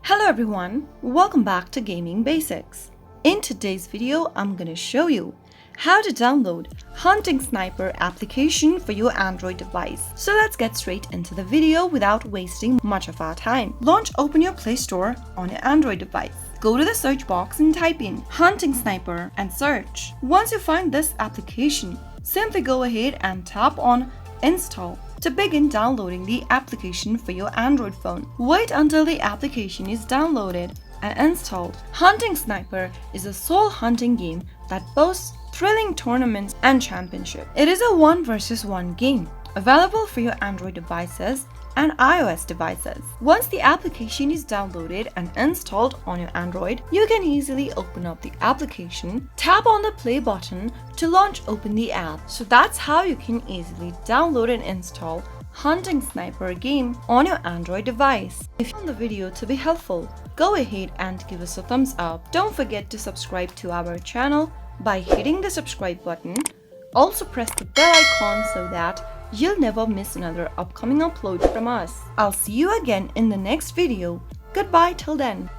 Hello everyone, welcome back to Gaming Basics. In today's video, I'm gonna show you how to download Hunting Sniper application for your Android device. So let's get straight into the video without wasting much of our time. Open your Play Store on your Android device. Go to the search box and type in Hunting Sniper and search. Once you find this application, simply go ahead and tap on Install to begin downloading the application for your Android phone. Wait until the application is downloaded and installed. Hunting Sniper is a soul hunting game that boasts thrilling tournaments and championships. It is a 1 versus 1 game, available for your Android devices and iOS devices. Once the application is downloaded and installed on your Android, you can easily open up the application, tap on the play button to open the app. So that's how you can easily download and install Hunting Sniper game on your Android device. If you found the video to be helpful, go ahead and give us a thumbs up. Don't forget to subscribe to our channel by hitting the subscribe button. Also press the bell icon so that you'll never miss another upcoming upload from us. I'll see you again in the next video. Goodbye till then.